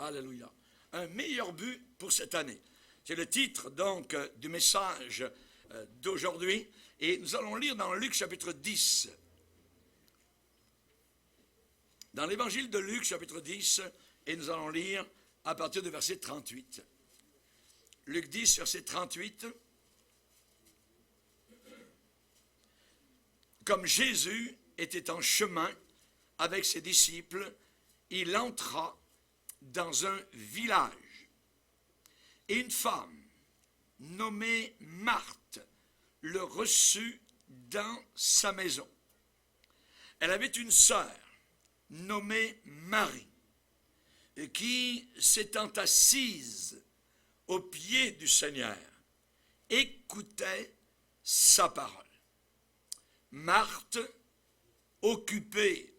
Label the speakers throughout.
Speaker 1: Alléluia. Un meilleur but pour cette année. C'est le titre donc du message d'aujourd'hui. Et nous allons lire dans Luc chapitre 10. Dans l'évangile de Luc chapitre 10, et nous allons lire à partir du verset 38. Luc 10, verset 38. Comme Jésus était en chemin avec ses disciples, il entra dans un village. Et une femme nommée Marthe le reçut dans sa maison. Elle avait une sœur nommée Marie, qui, s'étant assise aux pieds du Seigneur, écoutait sa parole. Marthe, occupée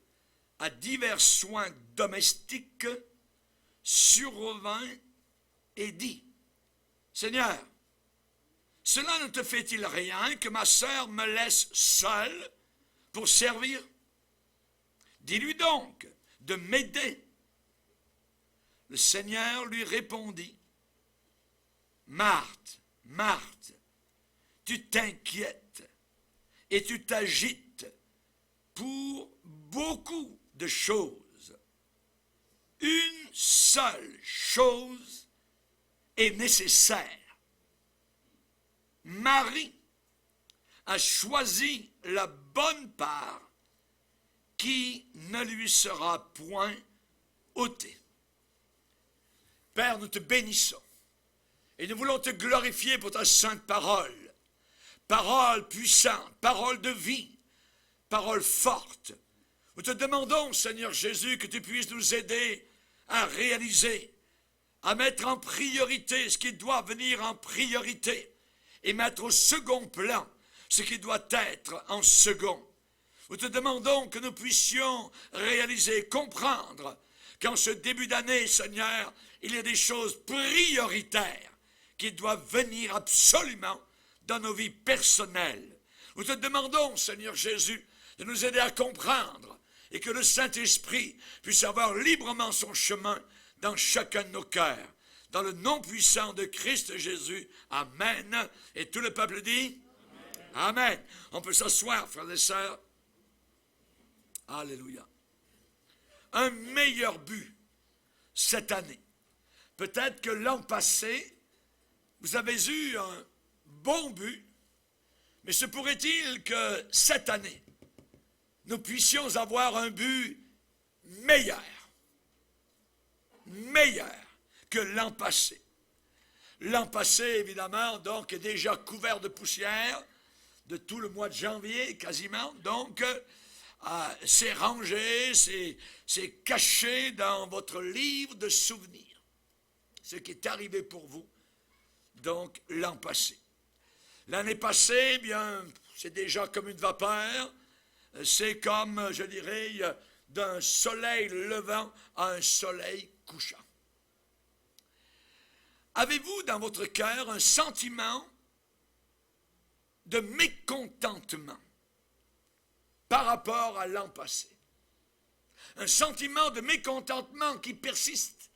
Speaker 1: à divers soins domestiques, surrevint et dit, « Seigneur, cela ne te fait-il rien que ma sœur me laisse seule pour servir? Dis-lui donc de m'aider. » Le Seigneur lui répondit, « Marthe, Marthe, tu t'inquiètes et tu t'agites pour beaucoup de choses. Une seule chose est nécessaire. Marie a choisi la bonne part qui ne lui sera point ôtée. » Père, nous te bénissons et nous voulons te glorifier pour ta sainte parole. Parole puissante, parole de vie, parole forte. Nous te demandons, Seigneur Jésus, que tu puisses nous aider à réaliser, à mettre en priorité ce qui doit venir en priorité et mettre au second plan ce qui doit être en second. Nous te demandons que nous puissions réaliser, comprendre qu'en ce début d'année, Seigneur, il y a des choses prioritaires qui doivent venir absolument dans nos vies personnelles. Nous te demandons, Seigneur Jésus, de nous aider à comprendre et que le Saint-Esprit puisse avoir librement son chemin dans chacun de nos cœurs. Dans le nom puissant de Christ Jésus, Amen. Et tout le peuple dit, Amen. Amen. On peut s'asseoir, frères et sœurs. Alléluia. Un meilleur but cette année. Peut-être que l'an passé, vous avez eu un bon but, mais se pourrait-il que cette année, nous puissions avoir un but meilleur que l'an passé. L'an passé, évidemment, donc, est déjà couvert de poussière, de tout le mois de janvier, quasiment, donc, c'est rangé, c'est caché dans votre livre de souvenirs. Ce qui est arrivé pour vous, donc, l'an passé. L'année passée, eh bien, c'est déjà comme une vapeur. C'est comme, je dirais, d'un soleil levant à un soleil couchant. Avez-vous dans votre cœur un sentiment de mécontentement par rapport à l'an passé? Un sentiment de mécontentement qui persiste,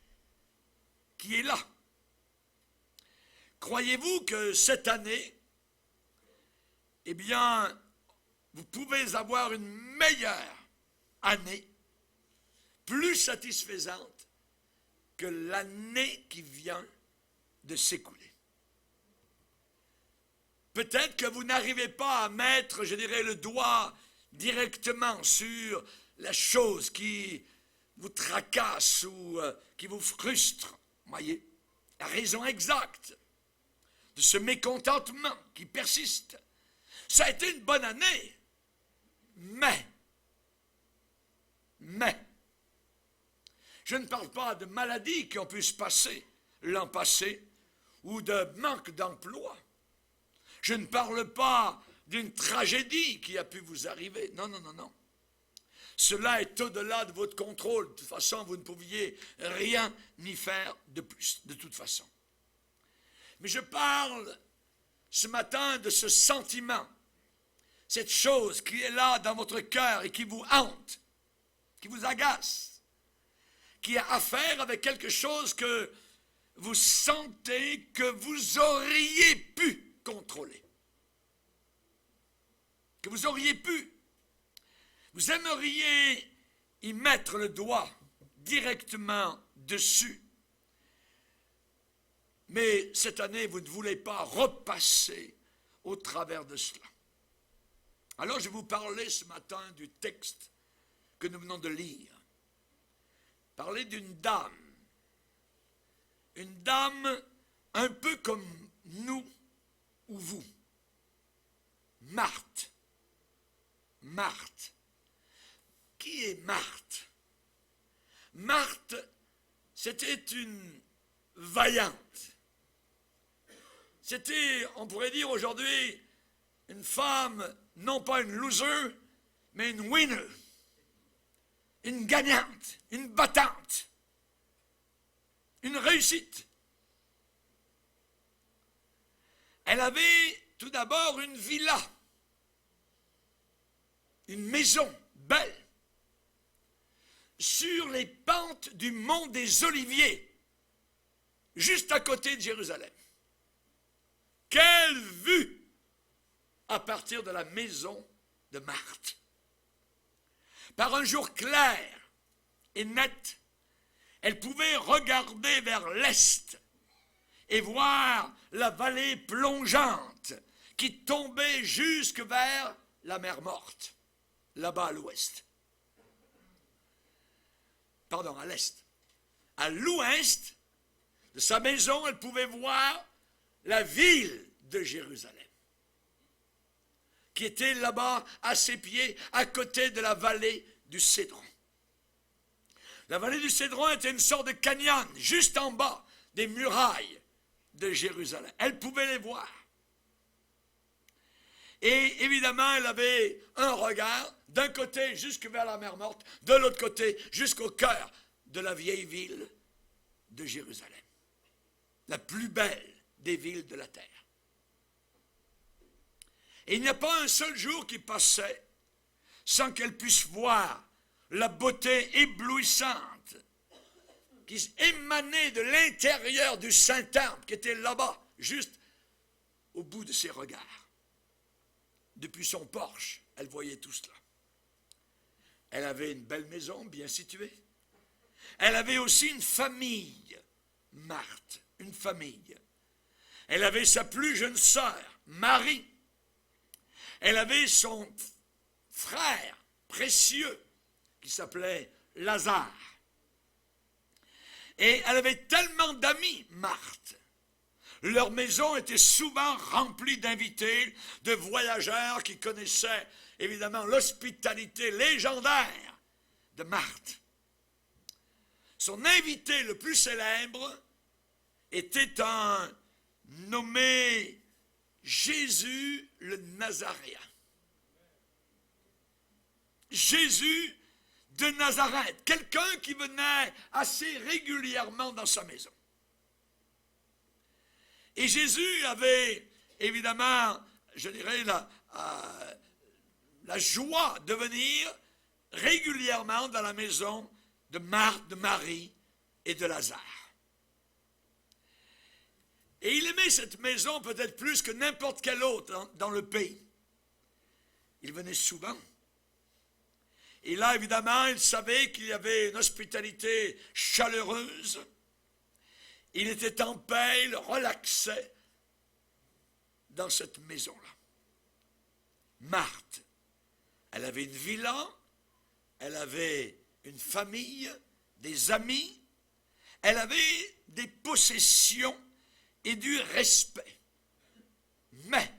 Speaker 1: qui est là. Croyez-vous que cette année, eh bien, vous pouvez avoir une meilleure année, plus satisfaisante que l'année qui vient de s'écouler? Peut-être que vous n'arrivez pas à mettre, je dirais, le doigt directement sur la chose qui vous tracasse ou qui vous frustre. Voyez, la raison exacte de ce mécontentement qui persiste. Ça a été une bonne année, mais, je ne parle pas de maladies qui ont pu se passer l'an passé ou de manque d'emploi. Je ne parle pas d'une tragédie qui a pu vous arriver. Non. Cela est au-delà de votre contrôle. De toute façon, vous ne pouviez rien ni faire de plus, de toute façon. Mais je parle ce matin de ce sentiment, cette chose qui est là dans votre cœur et qui vous hante, qui vous agace, qui a affaire avec quelque chose que vous sentez que vous auriez pu contrôler. Que vous auriez pu. Vous aimeriez y mettre le doigt directement dessus. Mais cette année, vous ne voulez pas repasser au travers de cela. Alors je vais vous parler ce matin du texte que nous venons de lire. Parler d'une dame. Une dame un peu comme nous ou vous. Marthe. Marthe. Qui est Marthe? Marthe, c'était une vaillante. C'était, on pourrait dire aujourd'hui, une femme, non pas une loser, mais une winner. Une gagnante, une battante, une réussite. Elle avait tout d'abord une villa, une maison belle, sur les pentes du mont des Oliviers, juste à côté de Jérusalem. Quelle vue à partir de la maison de Marthe. Par un jour clair et net, elle pouvait regarder vers l'est et voir la vallée plongeante qui tombait jusque vers la mer Morte, là-bas à l'ouest. Pardon, à l'est. À l'ouest de sa maison, elle pouvait voir la ville de Jérusalem, qui était là-bas à ses pieds, à côté de la vallée du Cédron. La vallée du Cédron était une sorte de canyon, juste en bas des murailles de Jérusalem. Elle pouvait les voir. Et évidemment, elle avait un regard, d'un côté jusque vers la mer Morte, de l'autre côté jusqu'au cœur de la vieille ville de Jérusalem. La plus belle des villes de la terre. Et il n'y a pas un seul jour qui passait sans qu'elle puisse voir la beauté éblouissante qui émanait de l'intérieur du Saint-Temple qui était là-bas, juste au bout de ses regards. Depuis son porche, elle voyait tout cela. Elle avait une belle maison bien située. Elle avait aussi une famille, Marthe, une famille. Elle avait sa plus jeune sœur, Marie. Elle avait son frère précieux qui s'appelait Lazare. Et elle avait tellement d'amis, Marthe. Leur maison était souvent remplie d'invités, de voyageurs qui connaissaient évidemment l'hospitalité légendaire de Marthe. Son invité le plus célèbre était un nommé Jésus le Nazaréen. Jésus de Nazareth, quelqu'un qui venait assez régulièrement dans sa maison. Et Jésus avait évidemment, je dirais, la joie de venir régulièrement dans la maison de Marthe, de Marie et de Lazare. Et il aimait cette maison peut-être plus que n'importe quelle autre dans le pays. Il venait souvent. Et là, évidemment, il savait qu'il y avait une hospitalité chaleureuse. Il était en paix, il relaxait dans cette maison-là. Marthe, elle avait une villa, elle avait une famille, des amis, elle avait des possessions et du respect. Mais,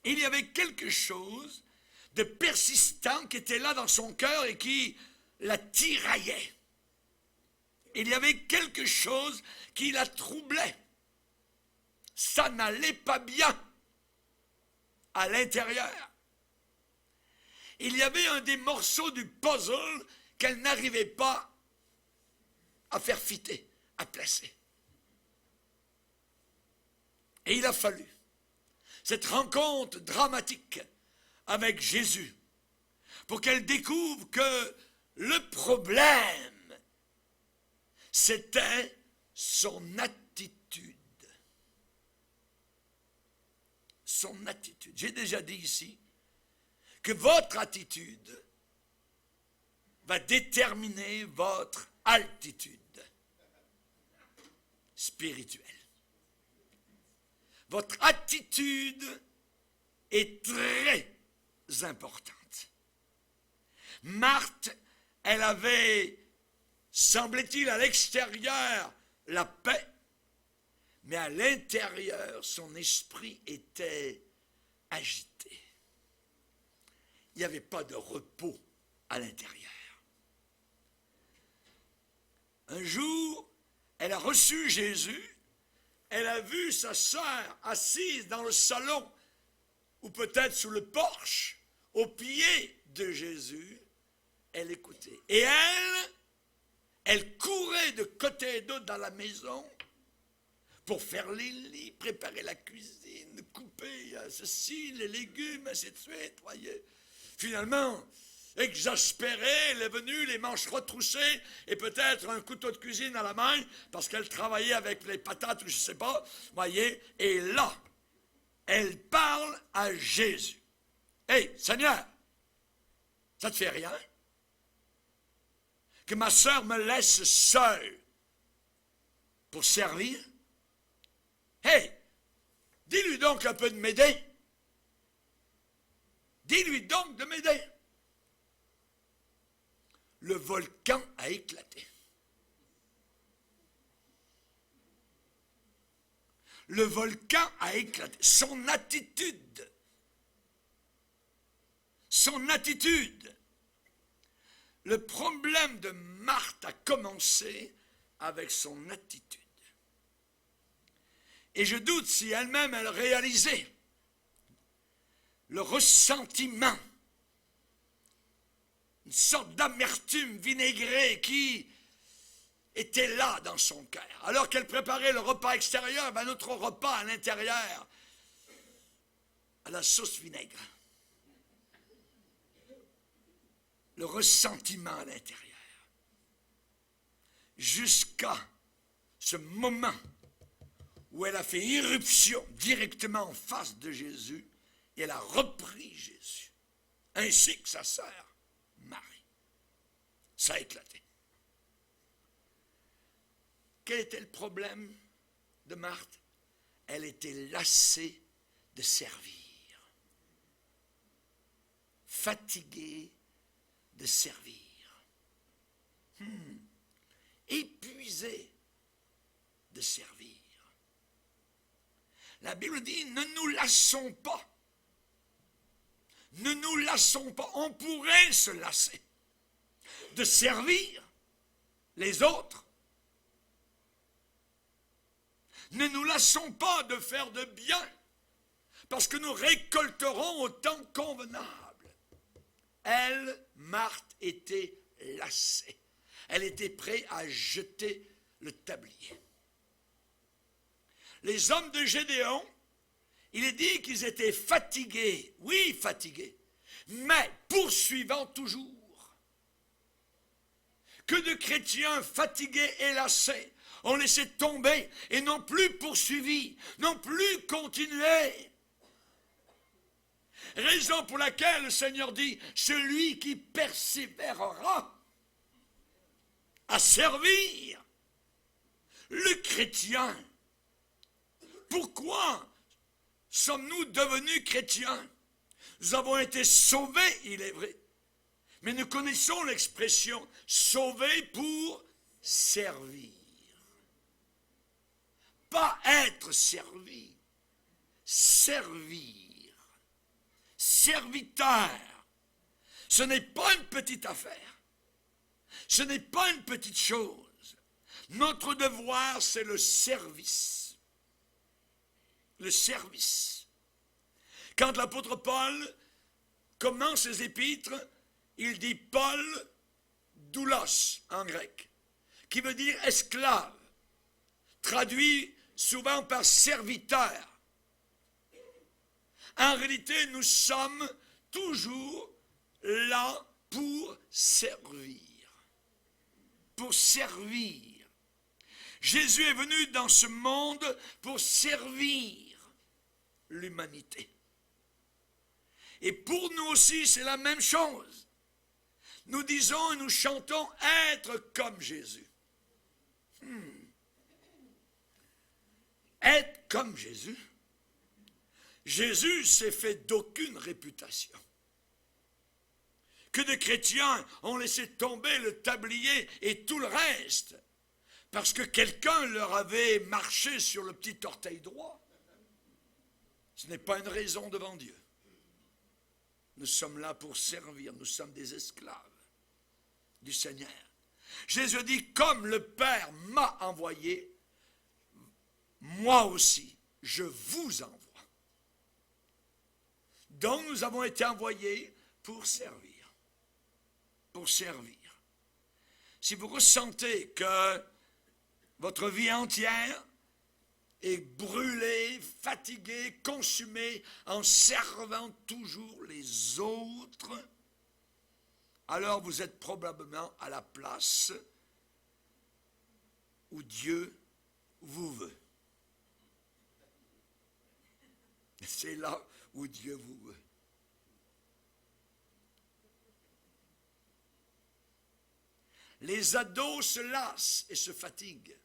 Speaker 1: il y avait quelque chose de persistant qui était là dans son cœur et qui la tiraillait. Il y avait quelque chose qui la troublait. Ça n'allait pas bien à l'intérieur. Il y avait un des morceaux du puzzle qu'elle n'arrivait pas à faire fitter, à placer. Et il a fallu cette rencontre dramatique avec Jésus pour qu'elle découvre que le problème c'était son attitude. Son attitude. J'ai déjà dit ici que votre attitude va déterminer votre altitude spirituelle. Votre attitude est très importante. Marthe, elle avait, semblait-il, à l'extérieur la paix, mais à l'intérieur, son esprit était agité. Il n'y avait pas de repos à l'intérieur. Un jour, elle a reçu Jésus, elle a vu sa sœur assise dans le salon, ou peut-être sous le porche, au pied de Jésus, elle écoutait. Et elle courait de côté et d'autre dans la maison pour faire les lits, préparer la cuisine, couper ceci, les légumes, ainsi de suite, voyez. Finalement, exaspérée, elle est venue, les manches retroussées, et peut-être un couteau de cuisine à la main, parce qu'elle travaillait avec les patates ou je ne sais pas, voyez. Et là, elle parle à Jésus. « Hey, Seigneur, ça te fait rien que ma sœur me laisse seule pour servir? Hey, dis-lui donc un peu de m'aider. Dis-lui donc de m'aider. » Le volcan a éclaté. Le volcan a éclaté. Son attitude. Le problème de Marthe a commencé avec son attitude. Et je doute si elle-même, elle réalisait le ressentiment, une sorte d'amertume vinaigrée qui était là dans son cœur. Alors qu'elle préparait le repas extérieur, notre repas à l'intérieur, à la sauce vinaigre. Le ressentiment à l'intérieur. Jusqu'à ce moment où elle a fait irruption directement en face de Jésus et elle a repris Jésus, ainsi que sa sœur Marie. Ça a éclaté. Quel était le problème de Marthe? Elle était lassée de servir. Fatiguée de servir. Épuisée de servir. La Bible dit, ne nous lassons pas. Ne nous lassons pas. On pourrait se lasser de servir les autres. Ne nous lassons pas de faire de bien, parce que nous récolterons au temps convenable. Elle, Marthe, était lassée. Elle était prête à jeter le tablier. Les hommes de Gédéon, il est dit qu'ils étaient fatigués, oui, fatigués, mais poursuivant toujours. Que de chrétiens fatigués et lassés ont laissé tomber et n'ont plus poursuivi, n'ont plus continué. Raison pour laquelle le Seigneur dit, celui qui persévérera à servir le chrétien. Pourquoi sommes-nous devenus chrétiens? Nous avons été sauvés, il est vrai. Mais nous connaissons l'expression sauvé pour servir. Pas être servi, servir. Serviteur. Ce n'est pas une petite affaire. Ce n'est pas une petite chose. Notre devoir, c'est le service. Le service. Quand l'apôtre Paul commence ses épîtres, il dit Paul doulos en grec, qui veut dire esclave, traduit souvent par serviteur. En réalité, nous sommes toujours là pour servir. Pour servir. Jésus est venu dans ce monde pour servir l'humanité. Et pour nous aussi, c'est la même chose. Nous disons et nous chantons être comme Jésus. Être comme Jésus. Jésus s'est fait d'aucune réputation. Que de chrétiens ont laissé tomber le tablier et tout le reste, parce que quelqu'un leur avait marché sur le petit orteil droit. Ce n'est pas une raison devant Dieu. Nous sommes là pour servir, nous sommes des esclaves du Seigneur. Jésus dit, comme le Père m'a envoyé, moi aussi, je vous envoie. Donc nous avons été envoyés pour servir. Pour servir. Si vous ressentez que votre vie entière est brûlée, fatiguée, consumée en servant toujours les autres, alors vous êtes probablement à la place où Dieu vous veut. C'est là où Dieu vous veut. Les ados se lassent et se fatiguent.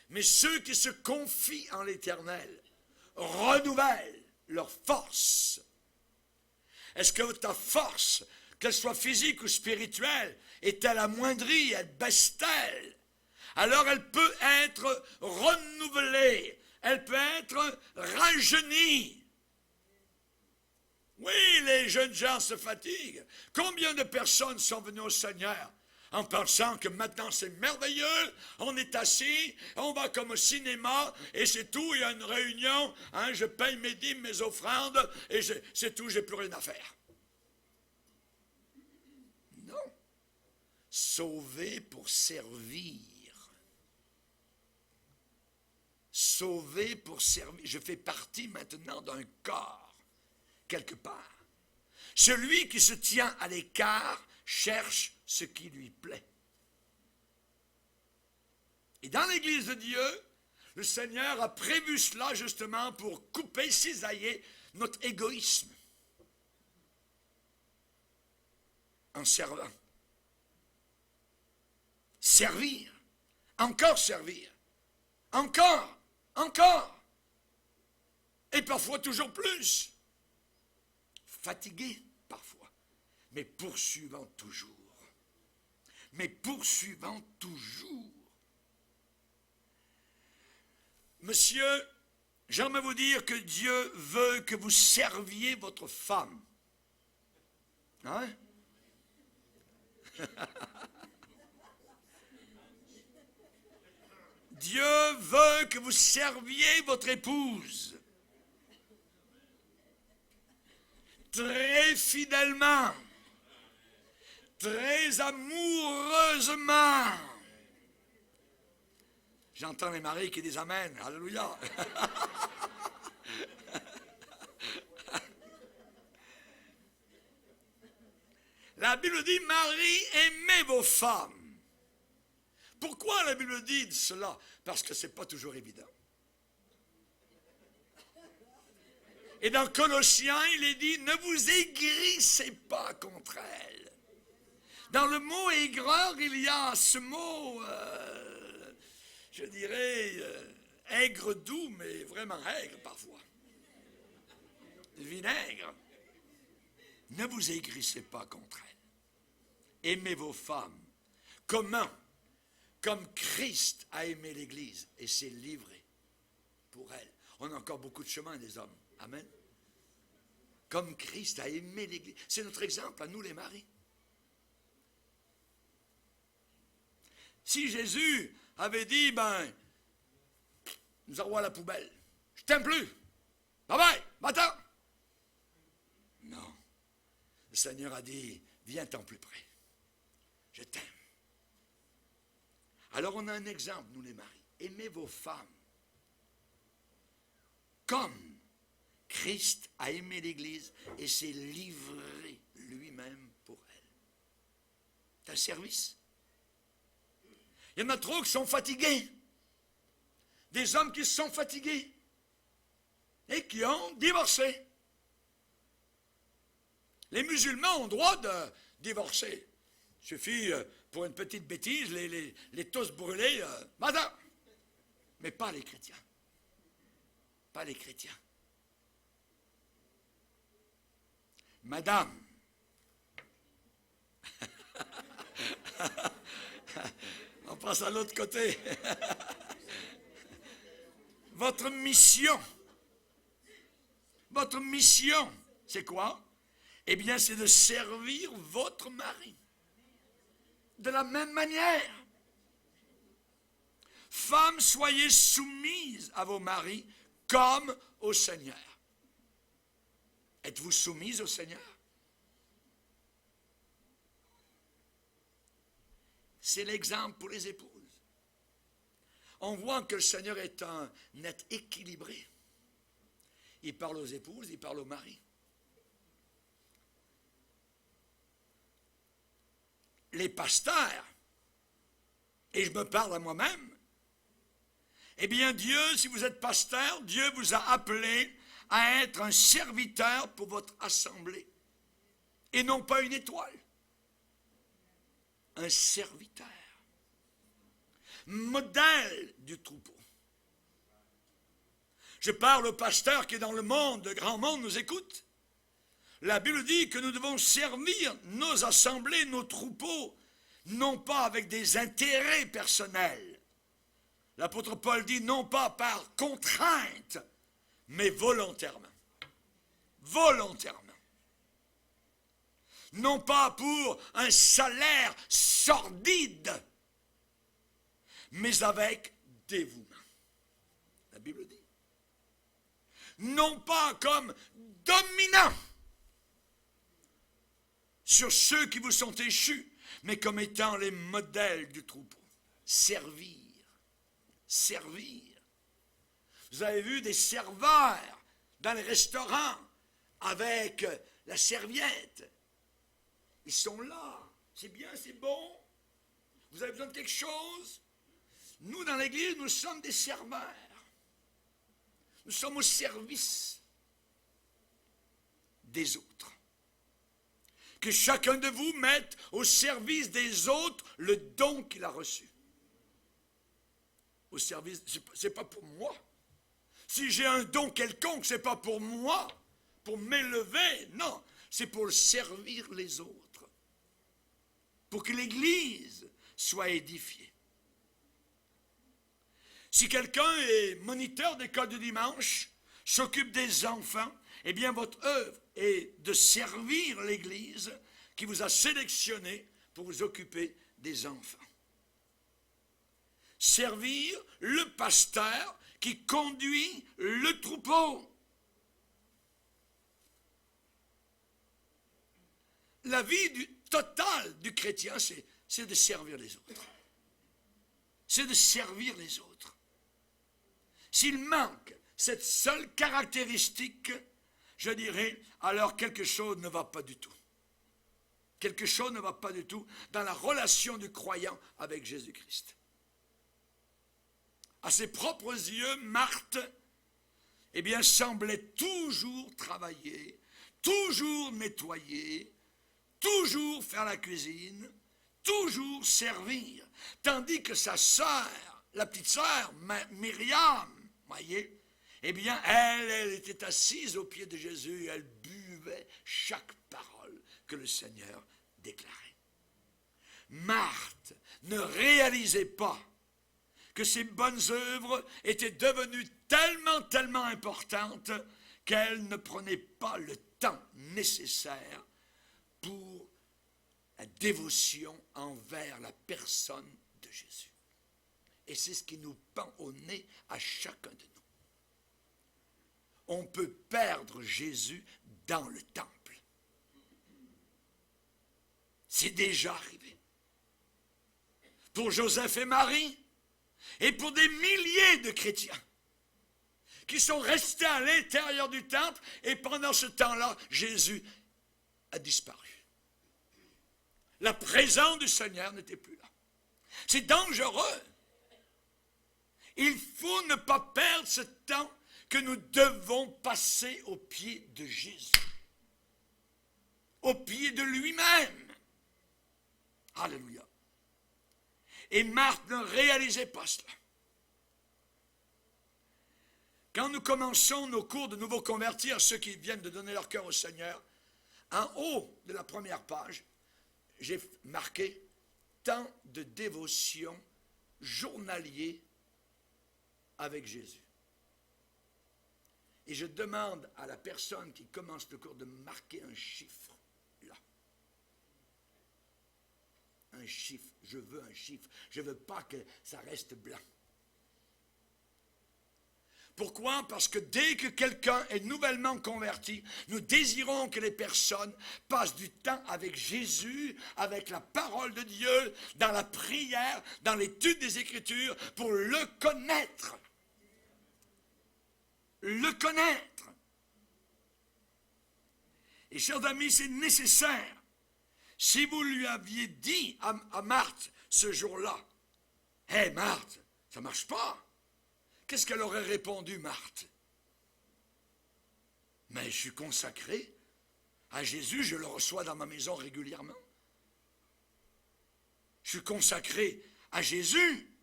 Speaker 1: Mais ceux qui se confient en l'Éternel renouvellent leur force. Est-ce que ta force, qu'elle soit physique ou spirituelle, est-elle amoindrie, elle baisse-t-elle? Alors elle peut être renouvelée, elle peut être rajeunie. Oui, les jeunes gens se fatiguent. Combien de personnes sont venues au Seigneur en pensant que maintenant c'est merveilleux, on est assis, on va comme au cinéma, et c'est tout, il y a une réunion, hein, je paye mes dîmes, mes offrandes, et c'est tout, j'ai plus rien à faire. Non. Sauvé pour servir. Sauvé pour servir. Je fais partie maintenant d'un corps, quelque part. Celui qui se tient à l'écart cherche ce qui lui plaît. Et dans l'Église de Dieu, le Seigneur a prévu cela justement pour couper, cisailler notre égoïsme en servant. Servir, encore, encore, et parfois toujours plus. Fatigué parfois, mais poursuivant toujours. Monsieur, j'aimerais vous dire que Dieu veut que vous serviez votre femme. Hein? Dieu veut que vous serviez votre épouse. Très fidèlement. Très amoureusement. J'entends les maris qui disent Amen, Alléluia. La Bible dit, Marie, aimez vos femmes. Pourquoi la Bible dit cela? Parce que ce n'est pas toujours évident. Et dans Colossiens, il est dit, ne vous aigrissez pas contre elle. Dans le mot aigreur, il y a ce mot, je dirais, aigre doux, mais vraiment aigre parfois. Vinaigre. Ne vous aigrissez pas contre elle. Aimez vos femmes. Comment? Comme Christ a aimé l'Église et s'est livré pour elle. On a encore beaucoup de chemin, les hommes. Amen. Comme Christ a aimé l'Église. C'est notre exemple à nous, les maris. Si Jésus avait dit, nous envoie à la poubelle, je t'aime plus, bye bye, va-t'en. Non. Le Seigneur a dit, viens-t'en plus près. Je t'aime. Alors on a un exemple, nous les maris. Aimez vos femmes comme Christ a aimé l'Église et s'est livré lui-même pour elle. C'est un service. Il Il y en a trop qui sont fatigués. Des hommes qui sont fatigués et qui ont divorcé. Les musulmans ont le droit de divorcer. Il suffit, pour une petite bêtise, les tosses brûlés, madame. Mais pas les chrétiens. Pas les chrétiens. Madame. On passe à l'autre côté. Votre mission, c'est quoi? Eh bien, c'est de servir votre mari. De la même manière. Femmes, soyez soumises à vos maris comme au Seigneur. Êtes-vous soumise au Seigneur? C'est l'exemple pour les épouses. On voit que le Seigneur est un être équilibré. Il parle aux épouses, il parle aux maris. Les pasteurs, et je me parle à moi-même, eh bien Dieu, si vous êtes pasteur, Dieu vous a appelé à être un serviteur pour votre assemblée, et non pas une étoile. Un serviteur. Modèle du troupeau. Je parle au pasteur qui est dans le monde, le grand monde nous écoute. La Bible dit que nous devons servir nos assemblées, nos troupeaux, non pas avec des intérêts personnels. L'apôtre Paul dit non pas par contrainte, mais volontairement. Volontairement. Non pas pour un salaire sordide, mais avec dévouement. La Bible dit. Non pas comme dominant sur ceux qui vous sont échus, mais comme étant les modèles du troupeau. Servir. Servir. Vous avez vu des serveurs dans les restaurants avec la serviette. Ils sont là. C'est bien, c'est bon. Vous avez besoin de quelque chose? Nous, dans l'Église, nous sommes des serveurs. Nous sommes au service des autres. Que chacun de vous mette au service des autres le don qu'il a reçu. Au service, c'est pas pour moi. Si j'ai un don quelconque, c'est pas pour moi, pour m'élever, non, c'est pour servir les autres. Pour que l'Église soit édifiée. Si quelqu'un est moniteur d'école du dimanche, s'occupe des enfants, eh bien votre œuvre est de servir l'Église qui vous a sélectionné pour vous occuper des enfants. Servir le pasteur qui conduit le troupeau. La vie totale du chrétien, c'est de servir les autres. C'est de servir les autres. S'il manque cette seule caractéristique, je dirais, alors quelque chose ne va pas du tout. Quelque chose ne va pas du tout dans la relation du croyant avec Jésus-Christ. À ses propres yeux, Marthe, eh bien, semblait toujours travailler, toujours nettoyer, toujours faire la cuisine, toujours servir. Tandis que sa sœur, la petite sœur, Myriam, voyez, eh bien, elle était assise aux pieds de Jésus et elle buvait chaque parole que le Seigneur déclarait. Marthe ne réalisait pas que ses bonnes œuvres étaient devenues tellement importantes qu'elle ne prenait pas le temps nécessaire pour la dévotion envers la personne de Jésus. Et c'est ce qui nous pend au nez à chacun de nous. On peut perdre Jésus dans le temple. C'est déjà arrivé. Pour Joseph et Marie, et pour des milliers de chrétiens qui sont restés à l'intérieur du temple, et pendant ce temps-là, Jésus a disparu. La présence du Seigneur n'était plus là. C'est dangereux. Il faut ne pas perdre ce temps que nous devons passer aux pieds de Jésus, aux pieds de lui-même. Alléluia. Et Marthe ne réalisait pas cela. Quand nous commençons nos cours de nouveaux convertis à ceux qui viennent de donner leur cœur au Seigneur, en haut de la première page, j'ai marqué « Temps de dévotion journalier avec Jésus ». Et je demande à la personne qui commence le cours de marquer un chiffre là. Un chiffre. Je veux un chiffre. Je ne veux pas que ça reste blanc. Pourquoi? Parce que dès que quelqu'un est nouvellement converti, nous désirons que les personnes passent du temps avec Jésus, avec la parole de Dieu, dans la prière, dans l'étude des Écritures, pour le connaître. Le connaître. Et chers amis, c'est nécessaire. Si vous lui aviez dit à Marthe ce jour-là, « Hé Marthe, ça ne marche pas. » Qu'est-ce qu'elle aurait répondu, Marthe? « Mais je suis consacré à Jésus, je le reçois dans ma maison régulièrement. Je suis consacré à Jésus. »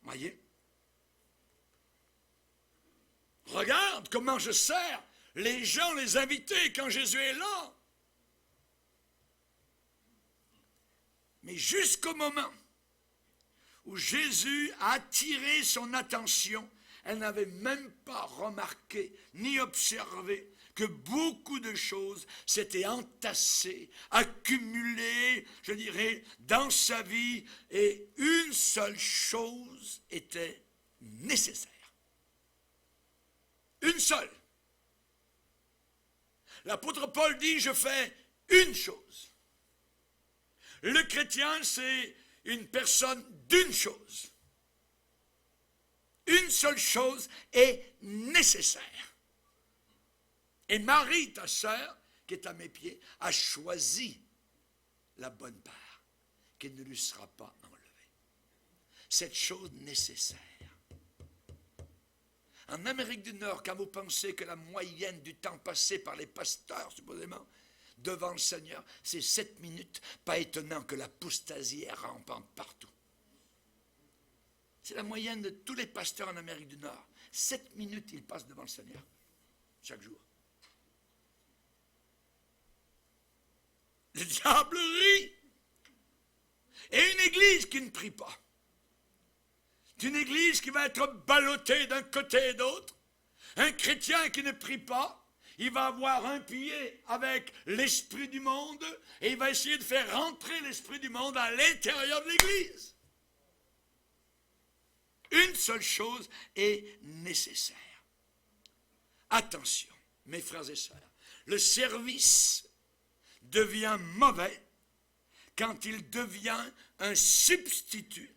Speaker 1: Voyez? Regarde comment je sers les gens, les invités, quand Jésus est là. Mais jusqu'au moment où Jésus a attiré son attention, elle n'avait même pas remarqué ni observé que beaucoup de choses s'étaient entassées, accumulées, je dirais, dans sa vie, et une seule chose était nécessaire. Une seule. L'apôtre Paul dit, je fais une chose. Le chrétien, c'est une personne d'une chose. Une seule chose est nécessaire. Et Marie, ta sœur, qui est à mes pieds, a choisi la bonne part, qui ne lui sera pas enlevée. Cette chose nécessaire. En Amérique du Nord, quand vous pensez que la moyenne du temps passé par les pasteurs, supposément, devant le Seigneur, c'est 7 minutes, pas étonnant que l'apostasie est rampante partout. C'est la moyenne de tous les pasteurs en Amérique du Nord. 7 minutes, ils passent devant le Seigneur, chaque jour. Le diable rit. Et une église qui ne prie pas. C'est une église qui va être ballottée d'un côté et d'autre. Un chrétien qui ne prie pas, il va avoir un pied avec l'esprit du monde et il va essayer de faire rentrer l'esprit du monde à l'intérieur de l'église. Une seule chose est nécessaire. Attention, mes frères et sœurs, le service devient mauvais quand il devient un substitut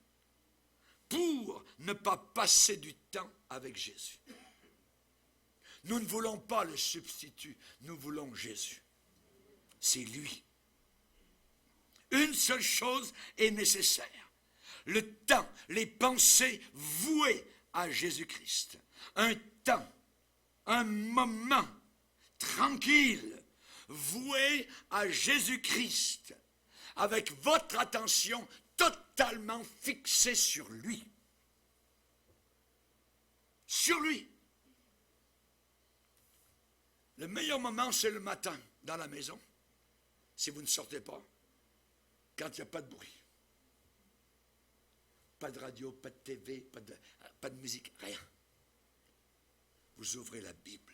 Speaker 1: pour ne pas passer du temps avec Jésus. Nous ne voulons pas le substitut, nous voulons Jésus. C'est lui. Une seule chose est nécessaire. Le temps, les pensées vouées à Jésus-Christ. Un temps, un moment tranquille, voué à Jésus-Christ, avec votre attention totalement fixée sur lui. Sur lui. Le meilleur moment, c'est le matin, dans la maison, si vous ne sortez pas, quand il n'y a pas de bruit. Pas de radio, pas de TV, pas de musique, rien. Vous ouvrez la Bible,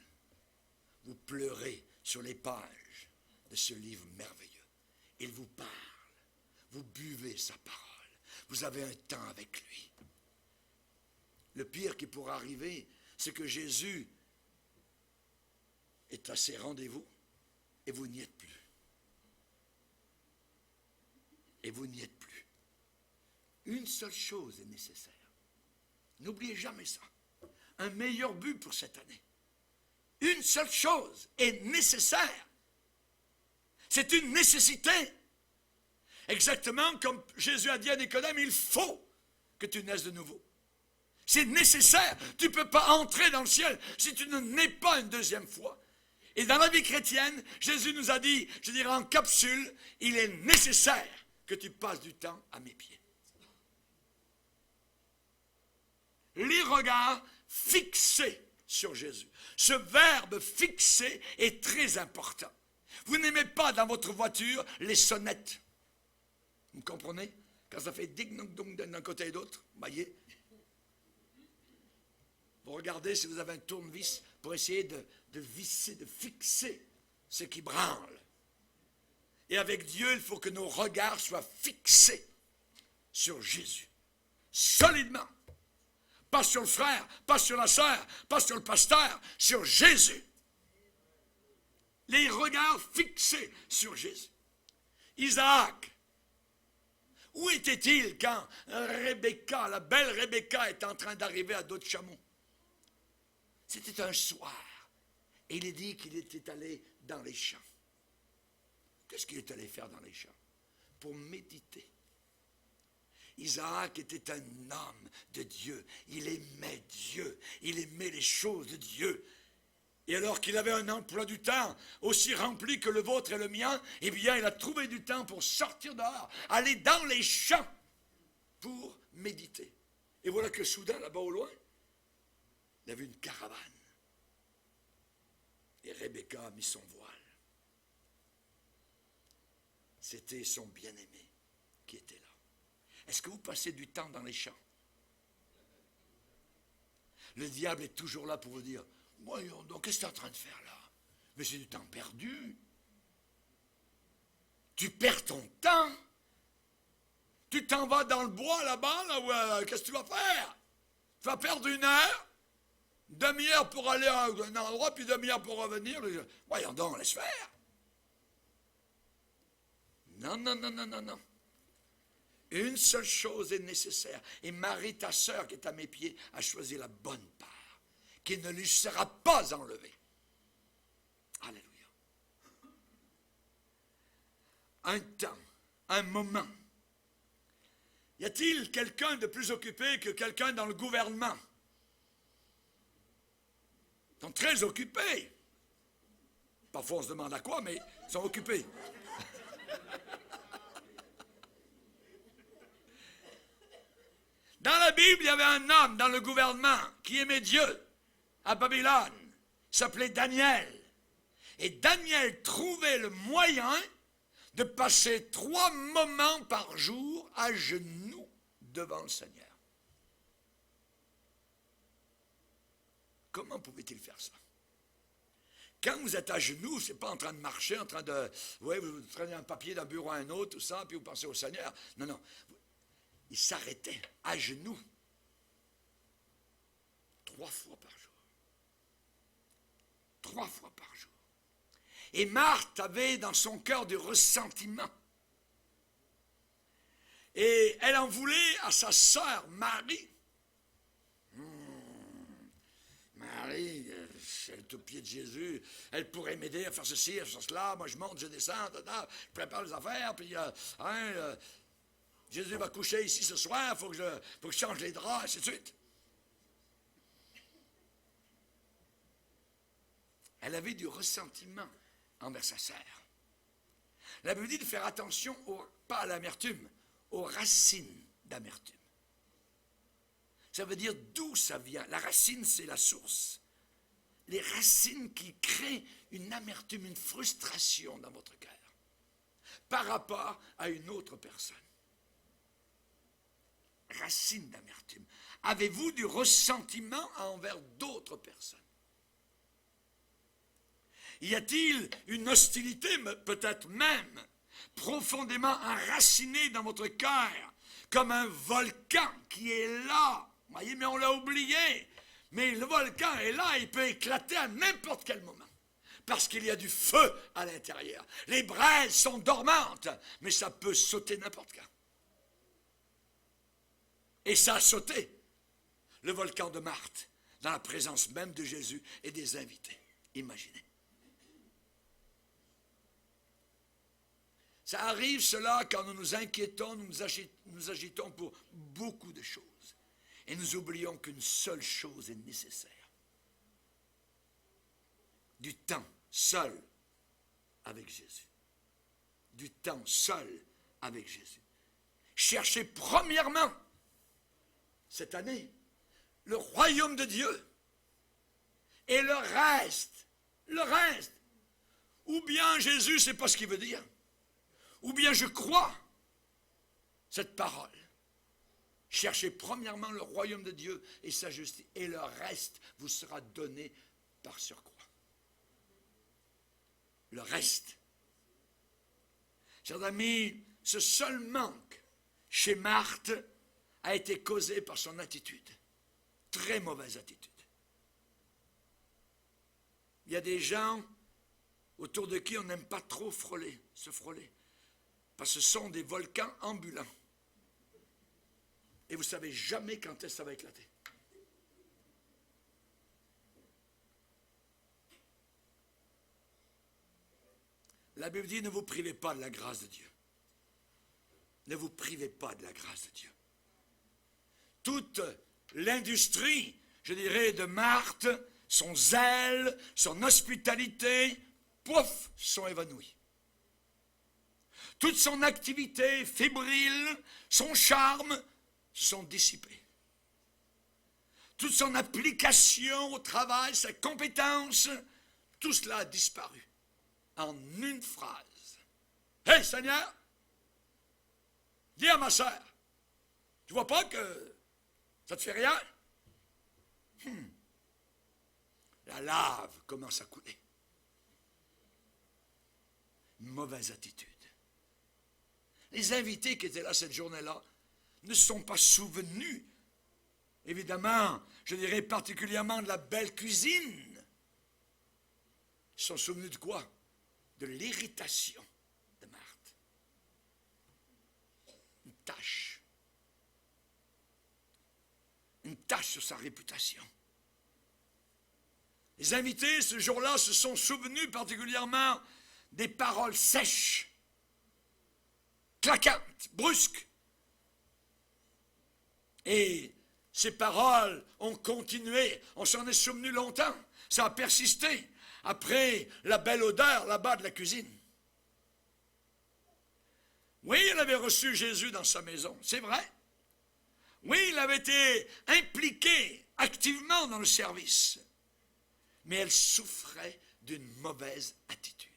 Speaker 1: vous pleurez sur les pages de ce livre merveilleux. Il vous parle, vous buvez sa parole, vous avez un temps avec lui. Le pire qui pourra arriver, c'est que Jésus est à ses rendez-vous et vous n'y êtes plus. Et vous n'y êtes plus. Une seule chose est nécessaire. N'oubliez jamais ça. Un meilleur but pour cette année. Une seule chose est nécessaire. C'est une nécessité. Exactement comme Jésus a dit à Nicodème, il faut que tu naisses de nouveau. C'est nécessaire. Tu ne peux pas entrer dans le ciel si tu ne nais pas une deuxième fois. Et dans la vie chrétienne, Jésus nous a dit, je dirais en capsule, il est nécessaire que tu passes du temps à mes pieds. Les regards fixés sur Jésus. Ce verbe fixé est très important. Vous n'aimez pas dans votre voiture les sonnettes. Vous comprenez? Quand ça fait ding-dong d'un côté et d'autre, voyez. Vous regardez si vous avez un tournevis pour essayer de visser, de fixer ce qui branle. Et avec Dieu, il faut que nos regards soient fixés sur Jésus. Solidement. Pas sur le frère, pas sur la sœur, pas sur le pasteur, sur Jésus. Les regards fixés sur Jésus. Isaac, où était-il quand Rebecca, la belle Rebecca, est en train d'arriver à dos de chameau? C'était un soir. Et il est dit qu'il était allé dans les champs. Qu'est-ce qu'il est allé faire dans les champs? Pour méditer. Isaac était un homme de Dieu. Il aimait Dieu. Il aimait les choses de Dieu. Et alors qu'il avait un emploi du temps aussi rempli que le vôtre et le mien, eh bien, il a trouvé du temps pour sortir dehors, aller dans les champs pour méditer. Et voilà que soudain, là-bas au loin, il a vu une caravane. Et Rebecca a mis son voile. C'était son bien-aimé qui était là. Est-ce que vous passez du temps dans les champs? Le diable est toujours là pour vous dire, voyons donc, qu'est-ce que tu es en train de faire là? Mais c'est du temps perdu. Tu perds ton temps. Tu t'en vas dans le bois là-bas, là, qu'est-ce que tu vas faire? Tu vas perdre une heure, demi-heure pour aller à un endroit, puis demi-heure pour revenir. Voyons donc, laisse faire. Non, non, non, non, non, non. Une seule chose est nécessaire. Et Marie, ta sœur, qui est à mes pieds, a choisi la bonne part, qui ne lui sera pas enlevée. Alléluia. Un temps, un moment. Y a-t-il quelqu'un de plus occupé que quelqu'un dans le gouvernement? Ils sont très occupés. Parfois on se demande à quoi, mais ils sont occupés. Dans la Bible, il y avait un homme dans le gouvernement qui aimait Dieu à Babylone. Il s'appelait Daniel. Et Daniel trouvait le moyen de passer 3 moments par jour à genoux devant le Seigneur. Comment pouvait-il faire ça? Quand vous êtes à genoux, ce n'est pas en train de marcher, en train de... Oui, vous traînez un papier d'un bureau à un autre, tout ça, puis vous pensez au Seigneur. Non, non. Il s'arrêtait à genoux 3 fois par jour. 3 fois par jour. Et Marthe avait dans son cœur du ressentiment. Et elle en voulait à sa sœur Marie. Marie, elle est au pied de Jésus, elle pourrait m'aider à faire ceci, à faire cela, moi je monte, je descends, je prépare les affaires, puis Jésus va coucher ici ce soir, il faut que je change les draps, et ainsi de suite. Elle avait du ressentiment envers sa sœur. La Bible dit de faire attention, pas à l'amertume, aux racines d'amertume. Ça veut dire d'où ça vient. La racine, c'est la source. Les racines qui créent une amertume, une frustration dans votre cœur par rapport à une autre personne. Racine d'amertume. Avez-vous du ressentiment envers d'autres personnes? Y a-t-il une hostilité, peut-être même, profondément enracinée dans votre cœur, comme un volcan qui est là? Vous voyez, mais on l'a oublié. Mais le volcan est là, il peut éclater à n'importe quel moment. Parce qu'il y a du feu à l'intérieur. Les braises sont dormantes, mais ça peut sauter n'importe quand. Et ça a sauté, le volcan de Marthe, dans la présence même de Jésus et des invités. Imaginez. Ça arrive cela quand nous nous inquiétons, nous agitons pour beaucoup de choses. Et nous oublions qu'une seule chose est nécessaire. Du temps seul avec Jésus. Du temps seul avec Jésus. Cherchez premièrement, cette année, le royaume de Dieu. Et le reste, ou bien Jésus, c'est pas ce qu'il veut dire, ou bien je crois cette parole. Cherchez premièrement le royaume de Dieu et sa justice, et le reste vous sera donné par surcroît. Le reste. Chers amis, ce seul manque chez Marthe a été causé par son attitude. Très mauvaise attitude. Il y a des gens autour de qui on n'aime pas trop se frôler, parce que ce sont des volcans ambulants. Et vous ne savez jamais quand est-ce que ça va éclater. La Bible dit, ne vous privez pas de la grâce de Dieu. Ne vous privez pas de la grâce de Dieu. Toute l'industrie, je dirais, de Marthe, son zèle, son hospitalité, pouf, sont évanouis. Toute son activité fébrile, son charme, se sont dissipés. Toute son application au travail, sa compétence, tout cela a disparu en une phrase. « Hé, Seigneur, dis à ma sœur, tu vois pas que ça te fait rien? La lave commence à couler. » Une mauvaise attitude. Les invités qui étaient là cette journée-là ne se sont pas souvenus, évidemment, je dirais particulièrement de la belle cuisine. Ils se sont souvenus de quoi? De l'irritation de Marthe. Une tache. Une tache sur sa réputation. Les invités, ce jour-là, se sont souvenus particulièrement des paroles sèches, claquantes, brusques. Et ces paroles ont continué, on s'en est souvenu longtemps, ça a persisté, après la belle odeur là-bas de la cuisine. Oui, il avait reçu Jésus dans sa maison, c'est vrai. Oui, il avait été impliqué activement dans le service. Mais elle souffrait d'une mauvaise attitude.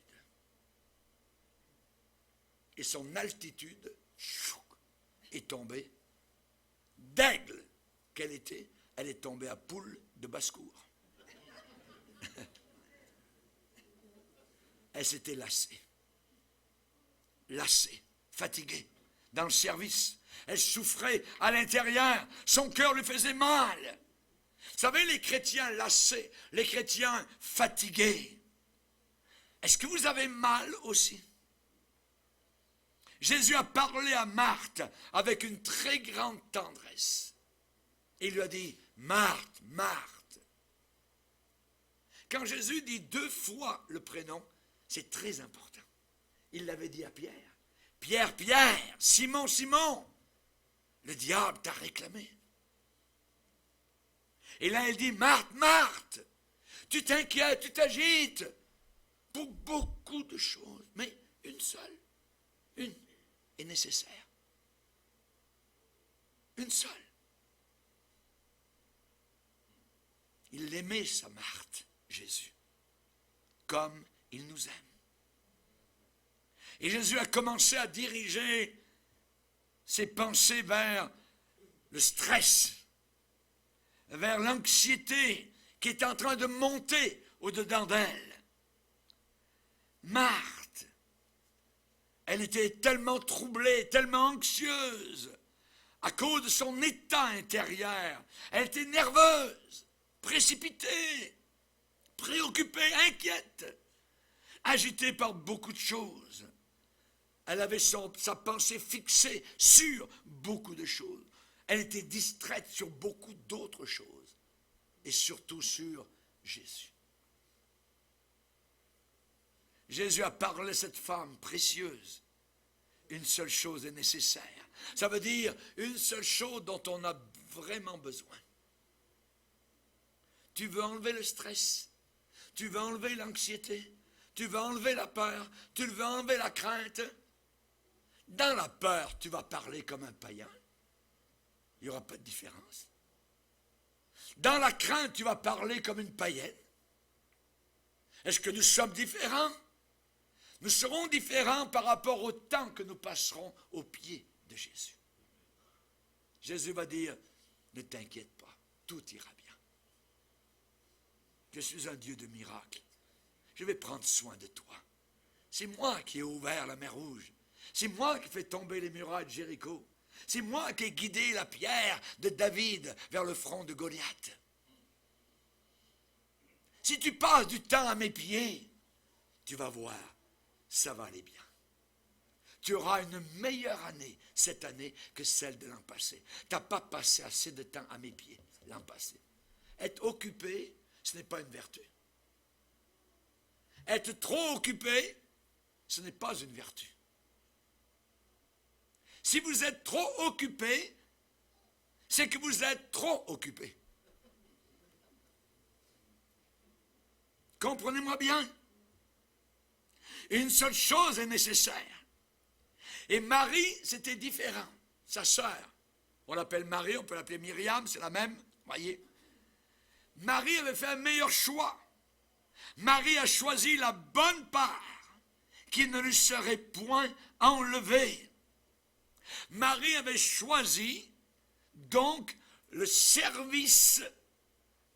Speaker 1: Et son altitude est tombée. D'aigle qu'elle était, elle est tombée à poule de basse-cour. Elle s'était lassée. Lassée, fatiguée, dans le service. Elle souffrait à l'intérieur. Son cœur lui faisait mal. Vous savez, les chrétiens lassés, les chrétiens fatigués. Est-ce que vous avez mal aussi? Jésus a parlé à Marthe avec une très grande tendresse. Il lui a dit, Marthe, Marthe. Quand Jésus dit 2 fois le prénom, c'est très important. Il l'avait dit à Pierre. Pierre, Pierre, Simon, Simon, le diable t'a réclamé. Et là, il dit, Marthe, Marthe, tu t'inquiètes, tu t'agites pour beaucoup de choses, mais une seule, une est nécessaire. Une seule. Il aimait sa Marthe, Jésus, comme il nous aime. Et Jésus a commencé à diriger ses pensées vers le stress, vers l'anxiété qui est en train de monter au-dedans d'elle. Marthe, elle était tellement troublée, tellement anxieuse, à cause de son état intérieur. Elle était nerveuse, précipitée, préoccupée, inquiète, agitée par beaucoup de choses. Elle avait sa pensée fixée sur beaucoup de choses. Elle était distraite sur beaucoup d'autres choses. Et surtout sur Jésus. Jésus a parlé à cette femme précieuse une seule chose est nécessaire. Ça veut dire une seule chose dont on a vraiment besoin. Tu veux enlever le stress, tu veux enlever l'anxiété, tu veux enlever la peur, tu veux enlever la crainte. Dans la peur, tu vas parler comme un païen. Il n'y aura pas de différence. Dans la crainte, tu vas parler comme une païenne. Est-ce que nous sommes différents? Nous serons différents par rapport au temps que nous passerons aux pieds de Jésus. Jésus va dire, ne t'inquiète pas, tout ira bien. Je suis un Dieu de miracles. Je vais prendre soin de toi. C'est moi qui ai ouvert la mer Rouge. C'est moi qui fais tomber les murailles de Jéricho. C'est moi qui ai guidé la pierre de David vers le front de Goliath. Si tu passes du temps à mes pieds, tu vas voir, ça va aller bien. Tu auras une meilleure année cette année que celle de l'an passé. Tu n'as pas passé assez de temps à mes pieds l'an passé. Être occupé, ce n'est pas une vertu. Être trop occupé, ce n'est pas une vertu. Si vous êtes trop occupé, c'est que vous êtes trop occupé. Comprenez-moi bien. Une seule chose est nécessaire. Et Marie, c'était différent. Sa sœur, on l'appelle Marie, on peut l'appeler Myriam, c'est la même, voyez. Marie avait fait un meilleur choix. Marie a choisi la bonne part qui ne lui serait point enlevée. Marie avait choisi donc le service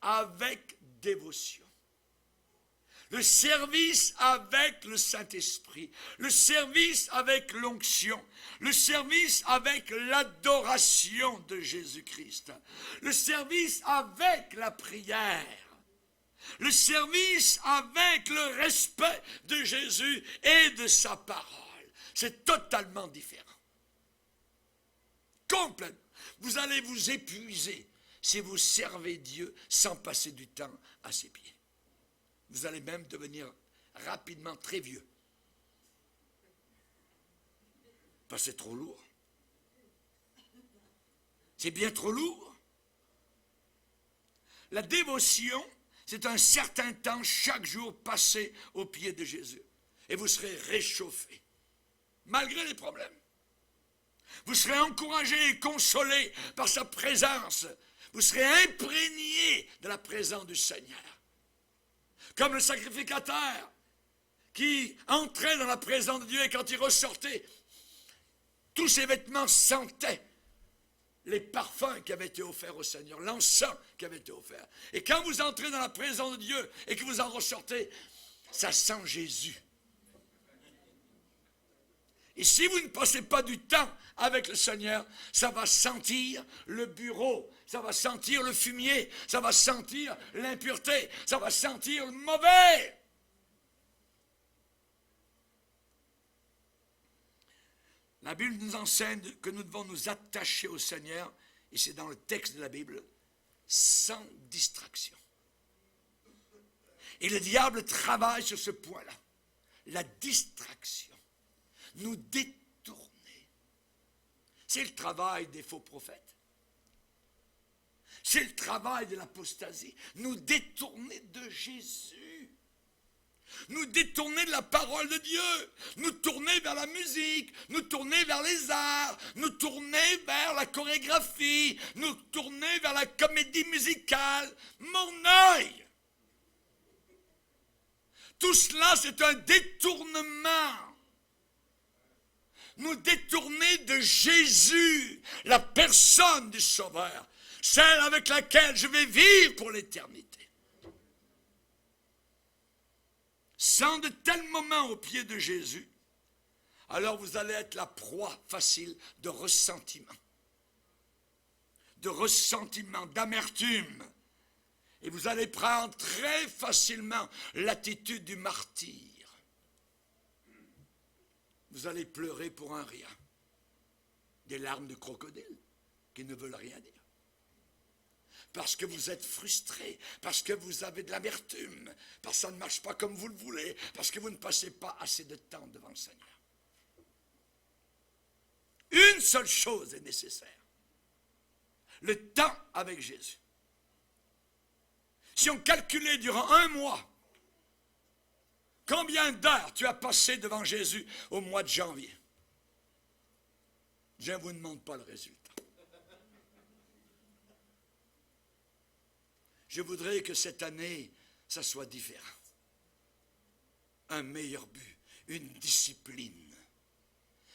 Speaker 1: avec dévotion. Le service avec le Saint-Esprit, le service avec l'onction, le service avec l'adoration de Jésus-Christ, le service avec la prière, le service avec le respect de Jésus et de sa parole. C'est totalement différent. Complètement. Vous allez vous épuiser si vous servez Dieu sans passer du temps à ses pieds. Vous allez même devenir rapidement très vieux. Parce que c'est trop lourd. C'est bien trop lourd. La dévotion, c'est un certain temps chaque jour passé aux pieds de Jésus. Et vous serez réchauffé, malgré les problèmes. Vous serez encouragé et consolé par sa présence. Vous serez imprégné de la présence du Seigneur. Comme le sacrificateur qui entrait dans la présence de Dieu et quand il ressortait, tous ses vêtements sentaient les parfums qui avaient été offerts au Seigneur, l'encens qui avait été offert. Et quand vous entrez dans la présence de Dieu et que vous en ressortez, ça sent Jésus. Et si vous ne passez pas du temps avec le Seigneur, ça va sentir le bureau, ça va sentir le fumier, ça va sentir l'impureté, ça va sentir le mauvais. La Bible nous enseigne que nous devons nous attacher au Seigneur, et c'est dans le texte de la Bible, sans distraction. Et le diable travaille sur ce point-là, la distraction. Nous détourner. C'est le travail des faux prophètes. C'est le travail de l'apostasie. Nous détourner de Jésus. Nous détourner de la parole de Dieu. Nous tourner vers la musique. Nous tourner vers les arts. Nous tourner vers la chorégraphie. Nous tourner vers la comédie musicale. Mon œil. Tout cela, c'est un détournement. Nous détourner de Jésus, la personne du Sauveur, celle avec laquelle je vais vivre pour l'éternité. Sans de tels moments au pied de Jésus, alors vous allez être la proie facile de ressentiment, d'amertume, et vous allez prendre très facilement l'attitude du martyr. Vous allez pleurer pour un rien. Des larmes de crocodile qui ne veulent rien dire. Parce que vous êtes frustré, parce que vous avez de l'amertume, parce que ça ne marche pas comme vous le voulez, parce que vous ne passez pas assez de temps devant le Seigneur. seule chose est nécessaire. Le temps avec Jésus. Si on calculait durant un mois, combien d'heures tu as passé devant Jésus au mois de janvier? Je ne vous demande pas le résultat. Je voudrais que cette année, ça soit différent. Un meilleur but, une discipline.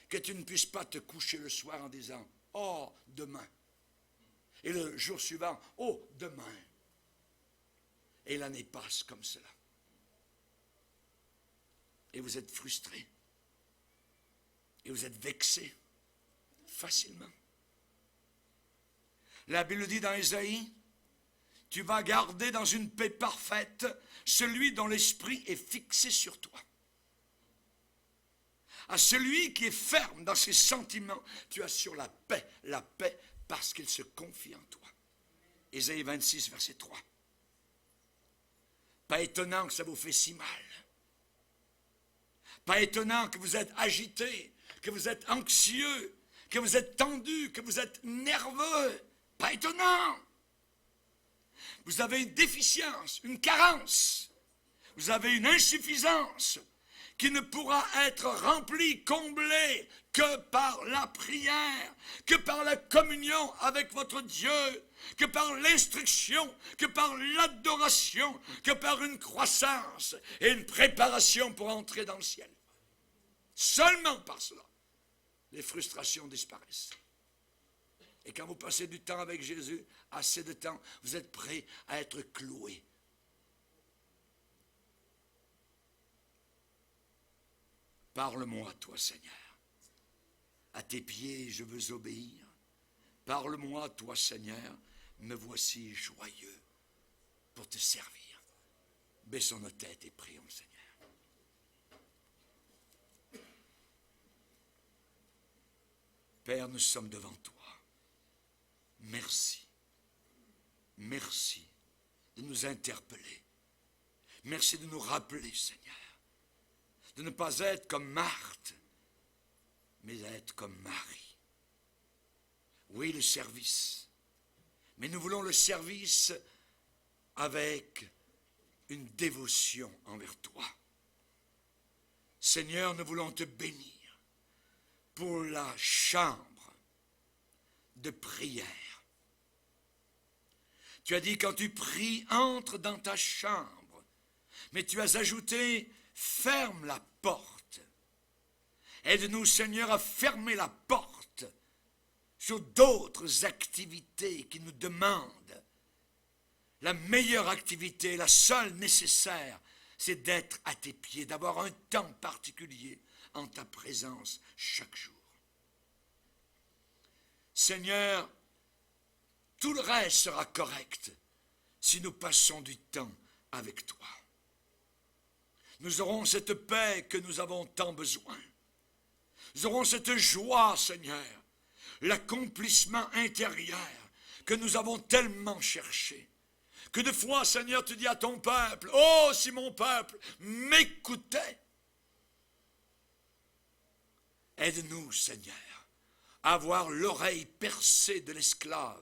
Speaker 1: Que tu ne puisses pas te coucher le soir en disant « Oh, demain ». Et le jour suivant « Oh, demain ». Et l'année passe comme cela. Et vous êtes frustré. Et vous êtes vexé facilement. La Bible dit dans Ésaïe, tu vas garder dans une paix parfaite celui dont l'esprit est fixé sur toi. À celui qui est ferme dans ses sentiments, tu assures la paix parce qu'il se confie en toi. Ésaïe 26, verset 3. Pas étonnant que ça vous fait si mal. Pas étonnant que vous êtes agité, que vous êtes anxieux, que vous êtes tendu, que vous êtes nerveux. Pas étonnant. Vous avez une déficience, une carence. Vous avez une insuffisance qui ne pourra être remplie, comblée que par la prière, que par la communion avec votre Dieu, que par l'instruction, que par l'adoration, que par une croissance et une préparation pour entrer dans le ciel. Seulement par cela, les frustrations disparaissent. Et quand vous passez du temps avec Jésus, assez de temps, vous êtes prêt à être cloué. Parle-moi, toi, Seigneur. À tes pieds, je veux obéir. Parle-moi, toi, Seigneur. Me voici joyeux pour te servir. Baissons nos têtes et prions, Seigneur. Père, nous sommes devant toi. Merci. Merci de nous interpeller. Merci de nous rappeler, Seigneur, de ne pas être comme Marthe, mais d'être comme Marie. Oui, le service. Mais nous voulons le service avec une dévotion envers toi. Seigneur, nous voulons te bénir pour la chambre de prière. Tu as dit, quand tu pries, entre dans ta chambre. Mais tu as ajouté, ferme la porte. Aide-nous, Seigneur, à fermer la porte sur d'autres activités qui nous demandent. La meilleure activité, la seule nécessaire, c'est d'être à tes pieds, d'avoir un temps particulier en ta présence chaque jour. Seigneur, tout le reste sera correct si nous passons du temps avec toi. Nous aurons cette paix que nous avons tant besoin. Nous aurons cette joie, Seigneur, l'accomplissement intérieur que nous avons tellement cherché. Que de fois, Seigneur, tu dis à ton peuple, « Oh, si mon peuple m'écoutait !» Aide-nous, Seigneur, à avoir l'oreille percée de l'esclave.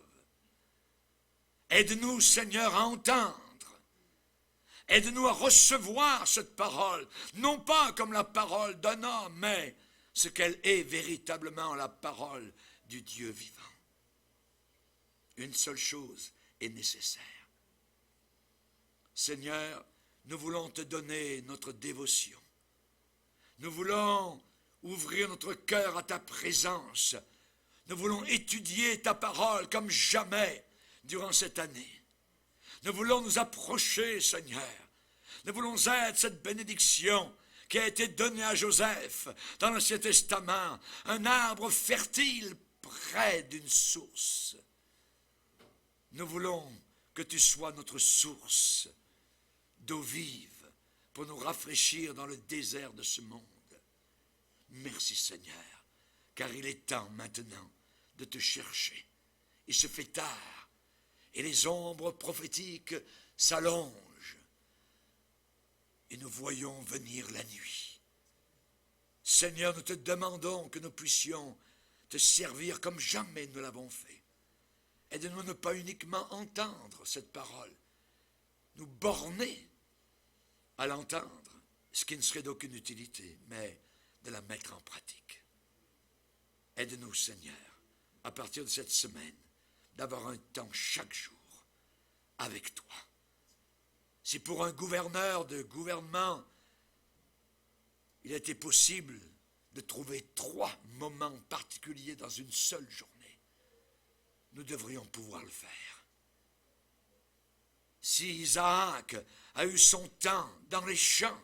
Speaker 1: Aide-nous, Seigneur, à entendre. Aide-nous à recevoir cette parole, non pas comme la parole d'un homme, mais ce qu'elle est véritablement, la parole du Dieu vivant. Une seule chose est nécessaire. Seigneur, nous voulons te donner notre dévotion. Nous voulons ouvrir notre cœur à ta présence. Nous voulons étudier ta parole comme jamais durant cette année. Nous voulons nous approcher, Seigneur. Nous voulons être cette bénédiction qui a été donnée à Joseph dans l'Ancien Testament, un arbre fertile près d'une source. Nous voulons que tu sois notre source d'eau vive pour nous rafraîchir dans le désert de ce monde. Merci, Seigneur, car il est temps maintenant de te chercher. Il se fait tard et les ombres prophétiques s'allongent et nous voyons venir la nuit. Seigneur, nous te demandons que nous puissions te servir comme jamais nous l'avons fait. Aide-nous à ne pas uniquement entendre cette parole, nous borner à l'entendre, ce qui ne serait d'aucune utilité, mais de la mettre en pratique. Aide-nous, Seigneur, à partir de cette semaine, d'avoir un temps chaque jour avec toi. Si pour un gouverneur de gouvernement, il était possible de trouver 3 moments particuliers dans une seule journée, nous devrions pouvoir le faire. Si Isaac a eu son temps dans les champs,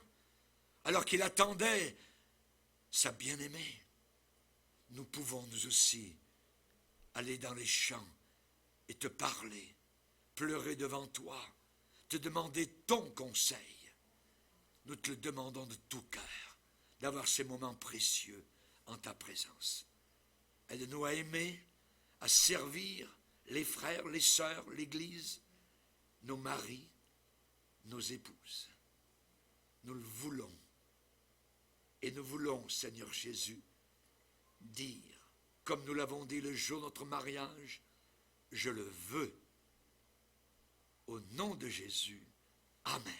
Speaker 1: alors qu'il attendait sa bien-aimée, nous pouvons nous aussi aller dans les champs et te parler, pleurer devant toi, te demander ton conseil. Nous te le demandons de tout cœur, d'avoir ces moments précieux en ta présence. Aide-nous à aimer, à servir les frères, les sœurs, l'Église, nos maris, nos épouses. Nous le voulons. Et nous voulons, Seigneur Jésus, dire, comme nous l'avons dit le jour de notre mariage, je le veux. Au nom de Jésus, Amen.